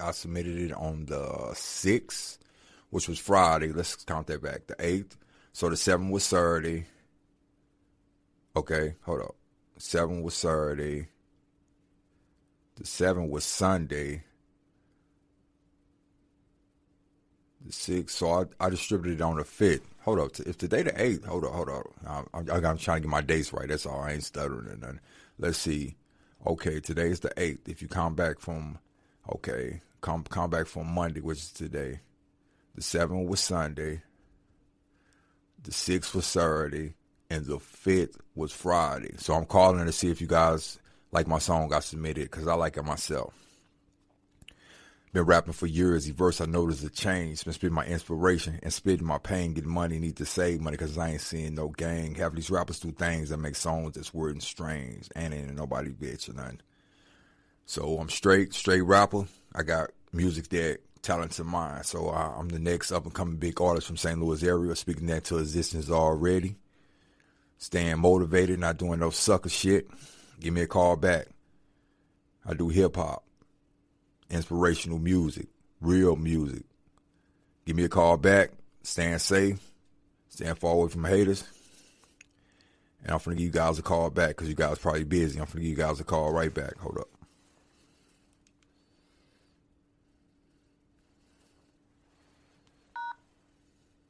I submitted it on the 6th, which was Friday. Let's count that back. The 8th. So the 7th was Saturday. Okay, hold up. 7th was Saturday. The 7th was Sunday. The 6th. So I distributed it on the 5th. Hold up. If today the 8th, hold up. I'm trying to get my dates right. That's all. I ain't stuttering or nothing. Let's see. Okay, today's the 8th. If you come back from, okay, come back from Monday, which is today. The 7th was Sunday. The 6th was Saturday. And the 5th was Friday. So I'm calling to see if you guys like my song got submitted, because I like it myself. Been rapping for years. The verse I noticed a change. Been spitting my inspiration and spitting my pain. Getting money, need to save money because I ain't seeing no gang. Have these rappers do things that make songs that's weird and strange. And ain't nobody bitch or nothing. So I'm straight rapper. I got music that talents of mine. So I'm the next up and coming big artist from St. Louis area. Speaking that to existence already. Staying motivated, not doing no sucker shit. Give me a call back. I do hip hop. Inspirational music, real music. Give me a call back. Staying safe. Staying far away from haters. And I'm finna give you guys a call back because you guys probably busy. I'm finna give you guys a call right back. Hold up.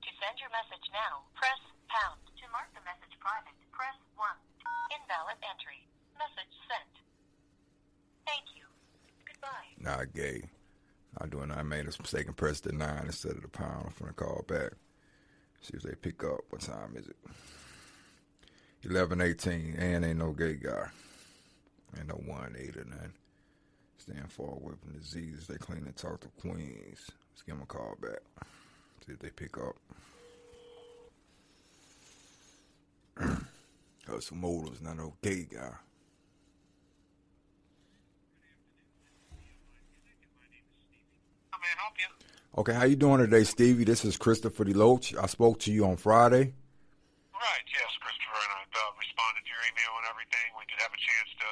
To send your message now, press pound. To mark the message private, press 1. Invalid entry. Message sent. Thank you. Goodbye. Nah, gay. Not doing that. I made a mistake and pressed the 9 instead of the pound. I'm finna call back. See if they pick up. What time is it? 11:18. And ain't no gay guy. Ain't no 1-8 or nothing. Staying far away from diseases. They clean and talk to queens. Let's give them a call back. See if they pick up. Hustle motives, not no gay guy. How may I help you? Okay, how you doing today, Stevie? This is Christopher Deluxe. I spoke to you on Friday. Right, yes, Christopher, and I responded to your email and everything. We did have a chance to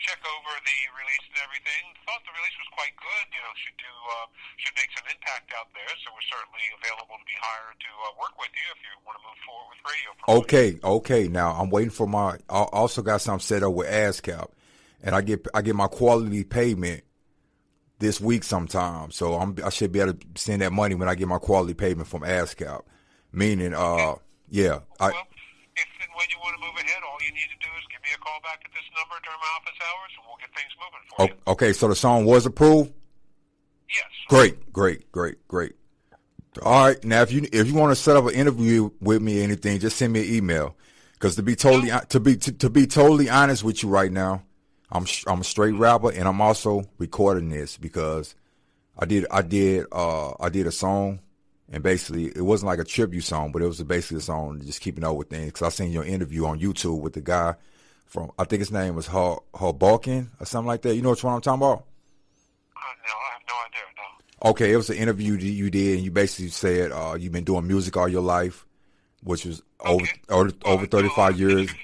check over the release and everything. Thought the release was quite good. You know, should make some impact out there. So we're certainly available to be hired to work with you if you want to move forward with radio promotion. Okay. Now I'm waiting for my. I also got something set up with ASCAP, and I get my quality payment this week sometime. So I should be able to send that money when I get my quality payment from ASCAP. Meaning, yeah. Well, if and when you want to move ahead, all you need to do is give me a call back at this number during my office hours, and we'll get things moving for you. Okay, so the song was approved? Yes. Great. All right, now if you want to set up an interview with me or anything, just send me an email. Because to be totally honest with you right now, I'm a straight rapper, and I'm also recording this because I did a song. And basically, it wasn't like a tribute song, but it was basically a song just keeping up with things. Because I seen your interview on YouTube with the guy from, I think his name was Balkan or something like that. You know which one I'm talking about? No, I have no idea, no. Okay, it was an interview that you did, and you basically said you've been doing music all your life, which was over 35 years. I've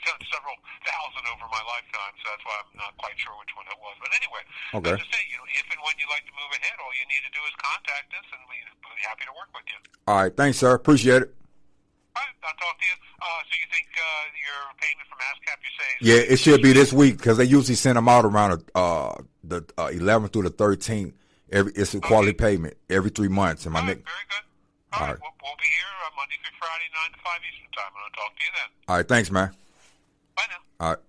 done several thousand over my lifetime, so that's why I'm not quite sure which one it was. But anyway, Okay. as I say, if and when you'd like to move ahead, all you need to do is contact us, and we'd be happy to work with you. All right, thanks, sir. Appreciate it. All right, I'll talk to you. So you think your payment from ASCAP, you say? Yeah, it should be this week because they usually send them out around the 11th through the 13th. It's a quality payment every 3 months. And my very good. All right. We'll be here Monday through Friday, 9 to 5 Eastern time, and I'll talk to you then. All right, thanks, man. Bye now. All right.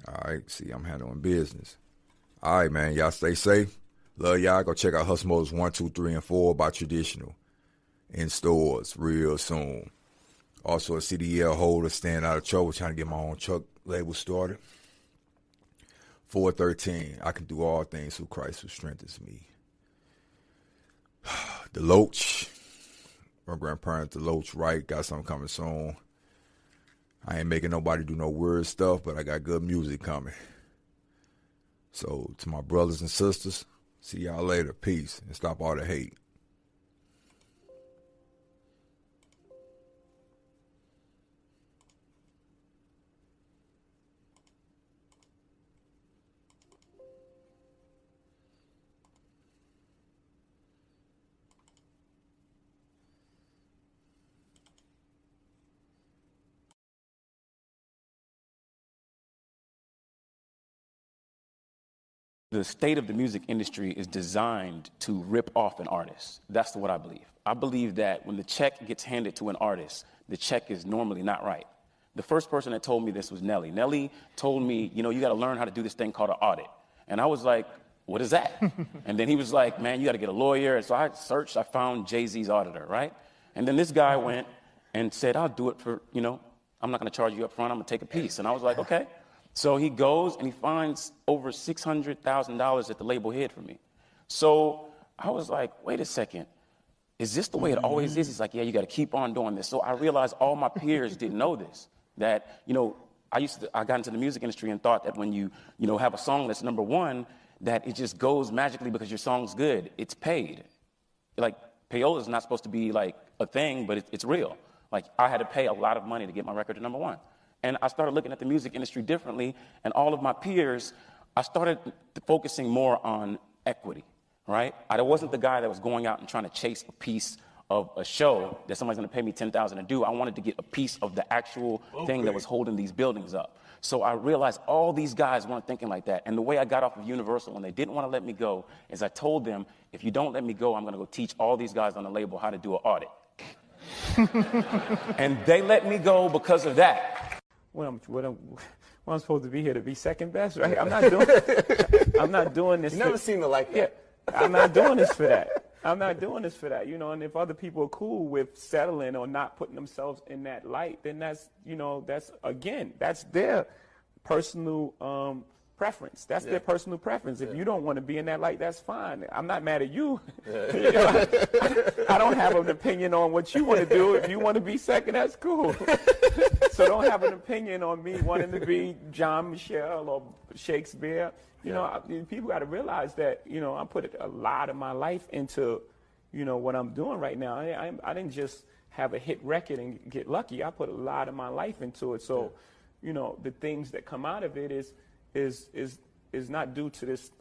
All right, see, I'm handling business. All right, man, y'all stay safe. Love y'all. Go check out Hustle Modes 1, 2, 3, and 4 by Traditional in stores real soon. Also, a CDL holder, staying out of trouble, trying to get my own truck label started. 413, I can do all things through Christ who strengthens me. Deluxe, my grandparents, Deluxe, right? Got something coming soon. I ain't making nobody do no weird stuff, but I got good music coming. So, to my brothers and sisters, see y'all later. Peace, and stop all the hate. The state of the music industry is designed to rip off an artist. That's what I believe. I believe that when the check gets handed to an artist, the check is normally not right. The first person that told me this was Nelly. Nelly told me, you got to learn how to do this thing called an audit. And I was like, what is that? And then he was like, man, you got to get a lawyer. And so I searched, I found Jay-Z's auditor, right? And then this guy went and said, I'll do it for, I'm not going to charge you up front. I'm going to take a piece. And I was like, okay. So he goes and he finds over $600,000 that the label hid from me. So I was like, wait a second. Is this the way it always is? He's like, yeah, you got to keep on doing this. So I realized all my peers didn't know this, that, I got into the music industry and thought that when you have a song that's number one, that it just goes magically because your song's good. It's paid. Like, payola is not supposed to be like a thing, but it's real. Like, I had to pay a lot of money to get my record to number one. And I started looking at the music industry differently, and all of my peers, I started focusing more on equity, right? I wasn't the guy that was going out and trying to chase a piece of a show that somebody's going to pay me $10,000 to do. I wanted to get a piece of the actual thing that was holding these buildings up. So I realized all these guys weren't thinking like that. And the way I got off of Universal when they didn't want to let me go is I told them, if you don't let me go, I'm going to go teach all these guys on the label how to do an audit. And they let me go because of that. I'm supposed to be here to be second best, right? I'm not doing this. You never seen the like that. Yeah, I'm not doing this for that. I'm not doing this for that, and if other people are cool with settling or not putting themselves in that light, then that's their personal preference. That's their personal preference. If you don't want to be in that light, that's fine. I'm not mad at you. I don't have an opinion on what you want to do. If you want to be second, that's cool. So don't have an opinion on me wanting to be John Michelle or Shakespeare. People got to realize that, I put a lot of my life into, what I'm doing right now. I didn't just have a hit record and get lucky. I put a lot of my life into it. So, the things that come out of it is not due to this,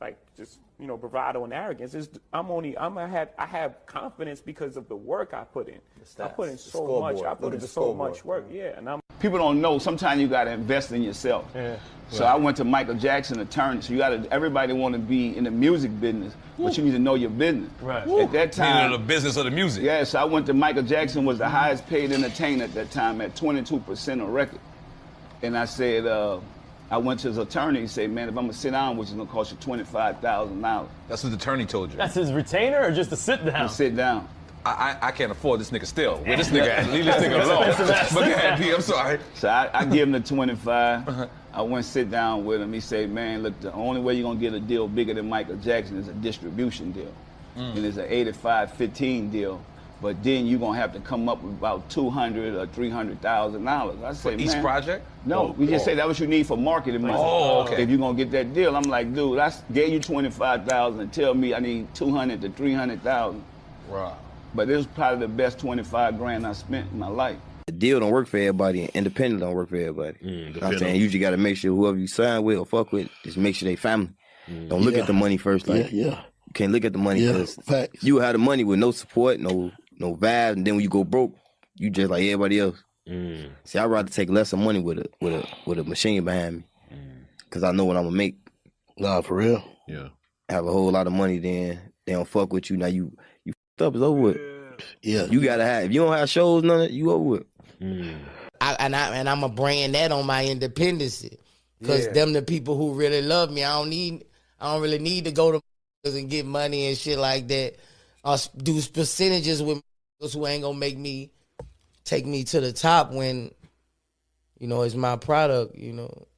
bravado and arrogance. I have confidence because of the work I put in. I put in so much. I put in so much work. Yeah, and people don't know. Sometimes you got to invest in yourself. Yeah. So I went to Michael Jackson attorney. So everybody want to be in the music business, but you need to know your business. Right. At that time, the business of the music. Yeah. So I went to Michael Jackson, was the highest paid entertainer at that time at 22% of record. And I said, I went to his attorney. He said, man, if I'm gonna sit down, which is gonna cost you $25,000. That's what the attorney told you. That's his retainer or just to sit down? To sit down. I can't afford this nigga still. Where this nigga at? Leave this nigga alone. But go ahead, P, I'm sorry. So I give him the 25. I went sit down with him. He said, man, look, the only way you're gonna get a deal bigger than Michael Jackson is a distribution deal. And it's an 85-15 deal. But then you're gonna have to come up with about $200,000 or $300,000. I said, each project? No, we just say that's what you need for marketing money. Oh, okay. If you're gonna get that deal, I'm like, dude, I gave you $25,000 and tell me I need $200,000 to $300,000. Wow. But it was probably the best $25,000 I spent in my life. The deal don't work for everybody, and independent don't work for everybody. You know what I'm saying? You just gotta make sure whoever you sign with or fuck with, just make sure they family. Don't look at the money first. You can't look at the money because you have the money with no support, no vibe, and then when you go broke, you just like everybody else. See, I'd rather take less of money with a machine behind me, because I know what I'm gonna make. Nah, for real. Yeah. Have a whole lot of money, then they don't fuck with you. Now you fucked up, it's over with. Yeah. You gotta have. If you don't have shows, none of it, you over with. I'm gonna bring that on my independency, because them the people who really love me. I don't really need to go to and get money and shit like that. Or do percentages with who ain't gonna take me to the top when, it's my product,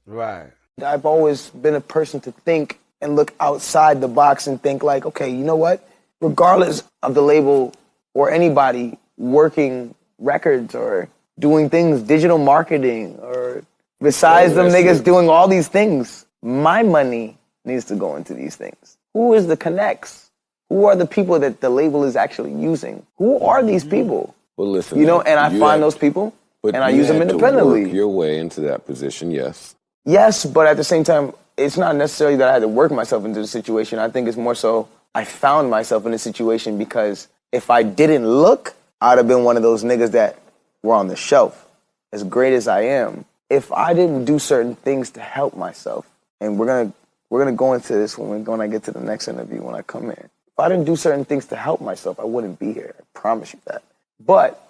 Right. I've always been a person to think and look outside the box and think like, okay, you know what? Regardless of the label or anybody working records or doing things, digital marketing, or besides them niggas doing all these things, my money needs to go into these things. Who is the connects? Who are the people that the label is actually using? Who are these people? Well, listen, and I find those people and I use them independently. Work your way into that position, yes. Yes, but at the same time, it's not necessarily that I had to work myself into the situation. I think it's more so I found myself in a situation because if I didn't look, I'd have been one of those niggas that were on the shelf. As great as I am, if I didn't do certain things to help myself, and we're going to we're going to go into this when I get to the next interview when I come in. If I didn't do certain things to help myself, I wouldn't be here. I promise you that. But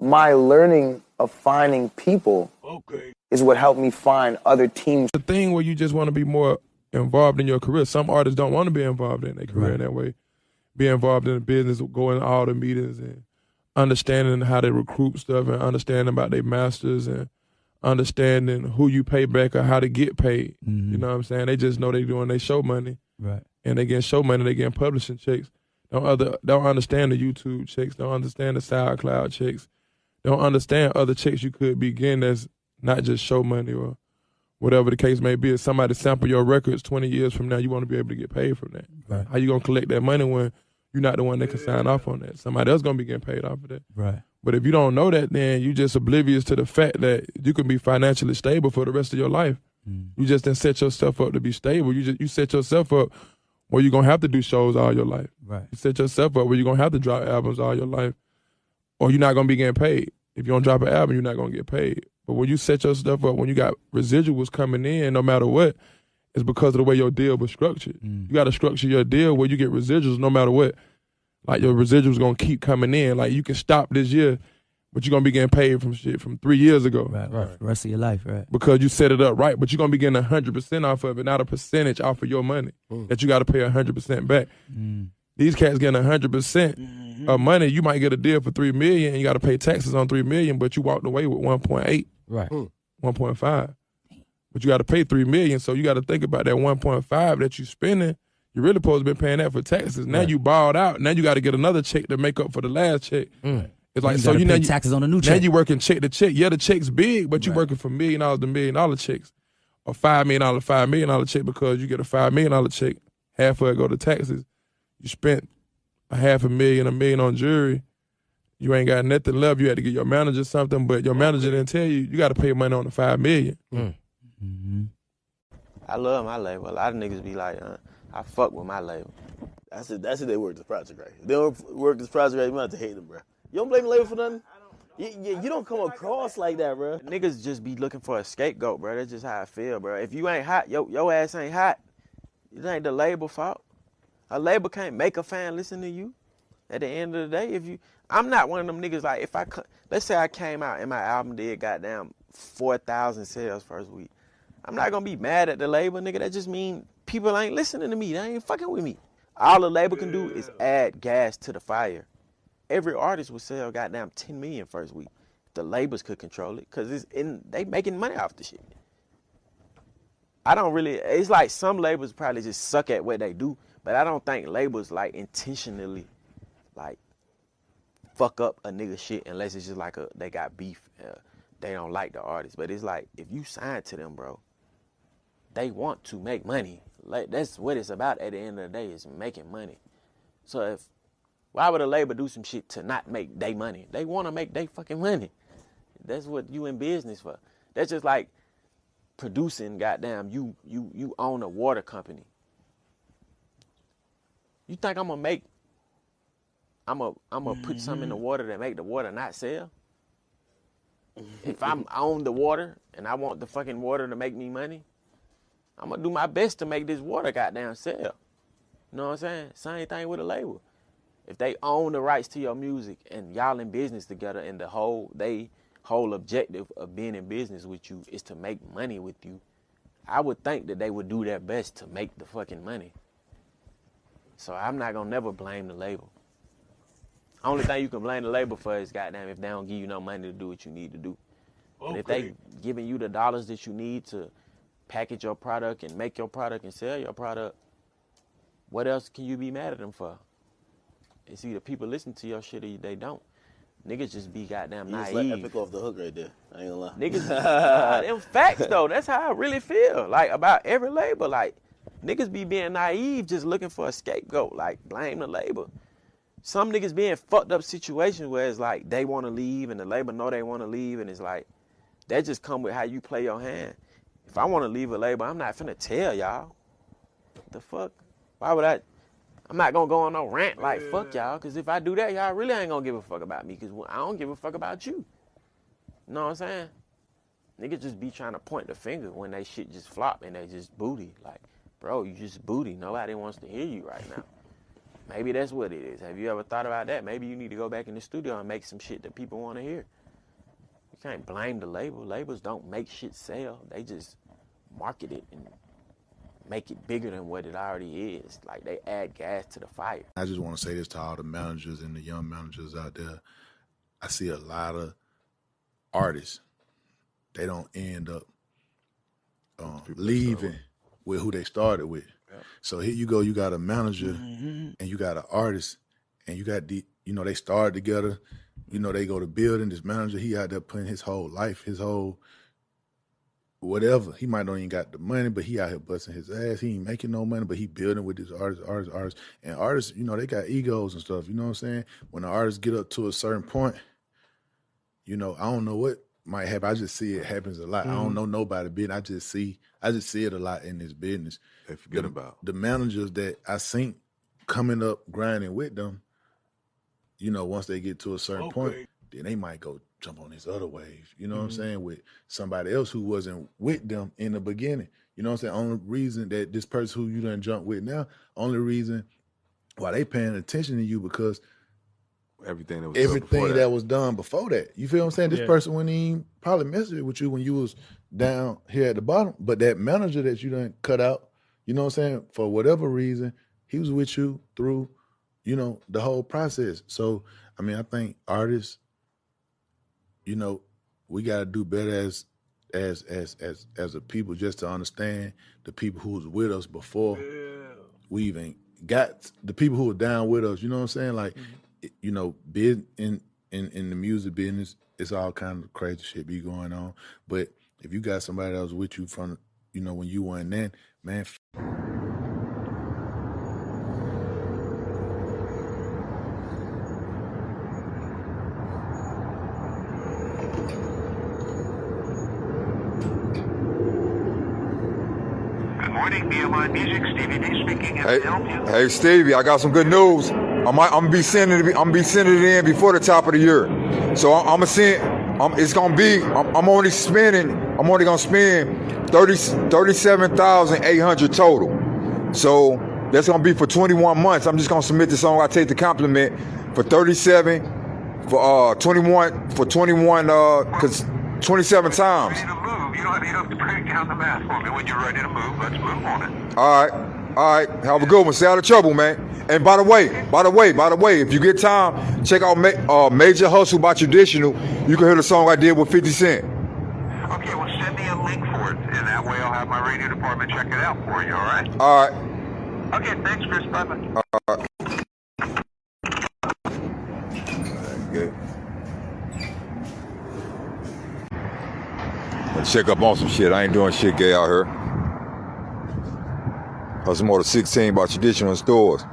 my learning of finding people is what helped me find other teams. The thing where you just want to be more involved in your career. Some artists don't want to be involved in their career that way. Be involved in the business, going to all the meetings and understanding how they recruit stuff and understanding about their masters and understanding who you pay back or how to get paid. You know what I'm saying? They just know they doing their show money. Right. And they getting show money, they getting publishing checks. Don't understand the YouTube checks, don't understand the SoundCloud checks, don't understand other checks you could be getting that's not just show money or whatever the case may be. If somebody sample your records 20 years from now, you want to be able to get paid from that. Right. How you going to collect that money when you're not the one that can sign off on that? Somebody else going to be getting paid off of that. Right. But if you don't know that, then you just oblivious to the fact that you can be financially stable for the rest of your life. You just didn't set yourself up to be stable. You set yourself up where you're going to have to do shows all your life. Right. You set yourself up where you're going to have to drop albums all your life, or you're not going to be getting paid. If you don't drop an album, you're not going to get paid. But when you set your stuff up, when you got residuals coming in, no matter what, it's because of the way your deal was structured. You got to structure your deal where you get residuals no matter what. Like your residuals going to keep coming in. Like you can stop this year, but you're going to be getting paid from shit from 3 years ago. Right. The rest of your life, right. Because you set it up right, but you're going to be getting 100% off of it, not a percentage off of your money that you got to pay 100% back. These cats getting 100% of money. You might get a deal for $3 million and you got to pay taxes on $3 million, but you walked away with 1.8, right, 1.5. But you got to pay $3 million, so you got to think about that 1.5 that you spending. You really supposed to be paying that for taxes. Now you balled out. Now you got to get another check to make up for the last check. It's like you pay taxes on the new check. Now you working check to check. Yeah, the check's big, but you working for $1 million to $1 million checks, or $5 million $5 million check because you get a $5 million check. Half of it go to taxes. You spent $500,000, $1 million on jewelry. You ain't got nothing left. You had to get your manager something, but your manager didn't tell you got to pay money on the $5 million. I love my label. A lot of niggas be like, I fuck with my label. That's it. They work this project right. If they don't work this project right, you might have to hate them, bro. You don't blame the label for nothing? You don't come across like that, bro. Niggas just be looking for a scapegoat, bro. That's just how I feel, bro. If you ain't hot, your ass ain't hot. It ain't the label fault. A label can't make a fan listen to you. At the end of the day, I'm not one of them niggas like, let's say I came out and my album did goddamn 4,000 sales first week. I'm not gonna be mad at the label, nigga. That just mean people ain't listening to me. They ain't fucking with me. All the label can do is add gas to the fire. Every artist would sell goddamn 10 million first week. The labels could control it, cause they making money off the shit. It's like some labels probably just suck at what they do, but I don't think labels like intentionally like fuck up a nigga shit unless it's just like they got beef. They don't like the artist. But it's like, if you sign to them, bro, they want to make money. Like, that's what it's about at the end of the day, is making money. So why would a label do some shit to not make they money? They want to make they fucking money. That's what you in business for. That's just like producing, goddamn, you own a water company. You think I'm gonna put something in the water that make the water not sell? If I'm own the water and I want the fucking water to make me money, I'm gonna do my best to make this water goddamn sell. You know what I'm saying? Same thing with a label. If they own the rights to your music and y'all in business together, and the whole objective of being in business with you is to make money with you, I would think that they would do their best to make the fucking money. So I'm not gonna never blame the label. Only thing you can blame the label for is, goddamn, if they don't give you no money to do what you need to do. Okay. But if they giving you the dollars that you need to package your product and make your product and sell your product, what else can you be mad at them for? It's either people listen to your shit or they don't. Niggas just be goddamn naive. You just let Epic off the hook right there. I ain't gonna lie. Niggas, them facts though. That's how I really feel. Like, about every label. Like, niggas be being naive, just looking for a scapegoat. Like, blame the label. Some niggas be in fucked up situations where it's like they want to leave and the label know they want to leave, and it's like, that just come with how you play your hand. If I want to leave a label, I'm not finna tell y'all. The fuck? Why would I? I'm not gonna go on no rant like fuck y'all, because if I do that, y'all really ain't gonna give a fuck about me, because I don't give a fuck about you. You know what I'm saying? Niggas just be trying to point the finger when they shit just flop and they just booty. Like, bro, you just booty. Nobody wants to hear you right now. Maybe that's what it is. Have you ever thought about that? Maybe you need to go back in the studio and make some shit that people want to hear. You can't blame the label. Labels don't make shit sell. They just market it and make it bigger than what it already is. Like, they add gas to the fire. I just want to say this to all the managers and the young managers out there. I see a lot of artists. They don't end up leaving with who they started with. Yep. So here you go, you got a manager and you got an artist, and you got they started together. They go to building. This manager, he out there putting his whole life, his whole whatever. He might not even got the money, but he out here busting his ass. He ain't making no money, but he building with this artist. And artists, they got egos and stuff. You know what I'm saying? When the artists get up to a certain point, I don't know what might happen. I just see it happens a lot. I don't know nobody business. I just see it a lot in this business. They forget about the managers that I seen coming up grinding with them. Once they get to a certain point, then they might go jump on this other wave. You know what I'm saying? With somebody else who wasn't with them in the beginning. You know what I'm saying? Only reason that this person who you done jump with now, only reason why they paying attention to you because everything that was done before that. You feel what I'm saying? This person wouldn't even probably mess with you when you was down here at the bottom. But that manager that you done cut out, you know what I'm saying? For whatever reason, he was with you through, the whole process. So, I think artists, we got to do better as a people just to understand the people who was with us before we even got the people who were down with us. You know what I'm saying? Like, bid in the music business, it's all kind of crazy shit be going on. But if you got somebody that was with you from, when you weren't then, man. BMI Music, Stevie D speaking. How can I help you? Hey Stevie, I got some good news. I'm gonna be sending it in before the top of the year. So I'm gonna send. It's gonna be. I'm only gonna spend 37,800 total. So that's gonna be for 21 months. I'm just gonna submit the song. I take the compliment for 37 for 21 for 21 cause 27 times. You don't have to break down the math for me. When you're ready to move, let's move on it. All right. Have a good one. Stay out of trouble, man. And by the way, if you get time, check out Major Hustle by Traditional. You can hear the song I did with 50 Cent. Okay, well, send me a link for it, and that way I'll have my radio department check it out for you, all right? All right. Okay, thanks, Chris. Bye-bye. All right. Good. Check up on some shit. I ain't doing shit gay out here. Hustle Motor 16 by Traditional stores.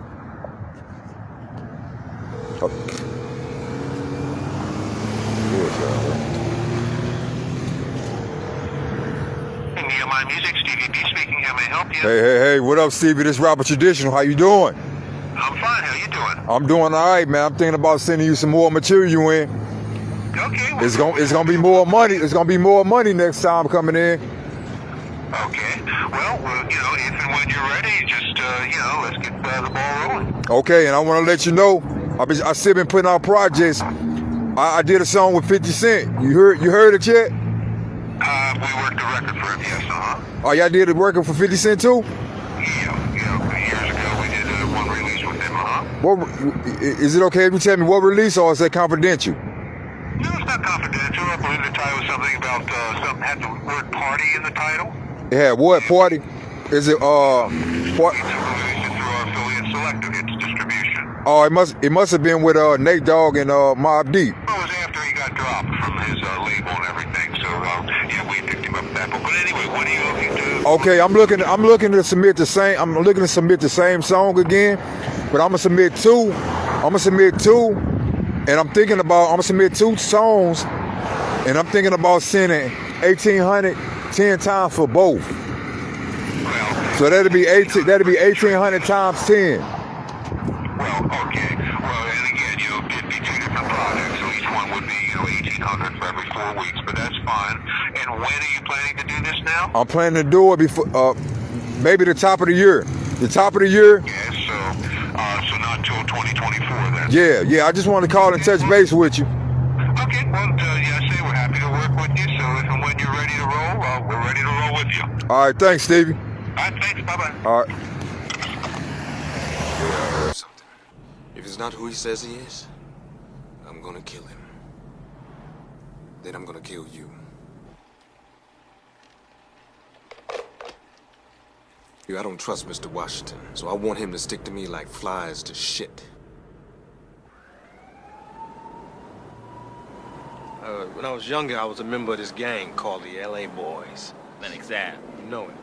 BMI Music, Stevie D speaking. How may I help you? Hey, what up, Stevie? This Robert Traditional. How you doing? I'm fine. How you doing? I'm doing all right, man. I'm thinking about sending you some more material in. Okay. It's gonna be more money. It's gonna be more money next time coming in. Okay. Well, if and when you're ready, just let's get the ball rolling. Okay, and I want to let you know, I still been putting out projects. I did a song with 50 Cent. You heard it yet? We worked a record for him. Yes. Oh, y'all did a record for 50 Cent too? Yeah. Years ago, we did one release with him. What is it okay if you tell me what release, or is that confidential? No, it's not confidential. I believe the title was something about something had the word party in the title. It had what party? Is it what? It's a release through our affiliate Selective. It's distribution. Oh, it must have been with Nate Dogg and Mobb Deep. It was after he got dropped from his label and everything. So we picked him up at that point. But anyway, what are you looking to? Okay, I'm looking to submit the same. I'm looking to submit the same song again, but I'm gonna submit two. And I'm gonna submit two songs, and I'm thinking about sending 1,800 10 times for both. So that'd be 1,800 times 10. Well, okay. Well, and again, it'd be two different projects, so each one would be 1,800 for every 4 weeks, but that's fine. And when are you planning to do this now? I'm planning to do it before Maybe the top of the year. The top of the year. Yeah, so not till 2024 then. Yeah. I just want to call and touch base with you. Okay, well, yeah, I say we're happy to work with you. So if and when you're ready to roll, we're ready to roll with you. All right, thanks, Stevie. All right, thanks. Bye-bye. All right. Something. If he's not who he says he is, I'm gonna kill him. Then I'm gonna kill you. I don't trust Mr. Washington, so I want him to stick to me like flies to shit. When I was younger, I was a member of this gang called the L.A. Boys. Lennox Ave. You know it.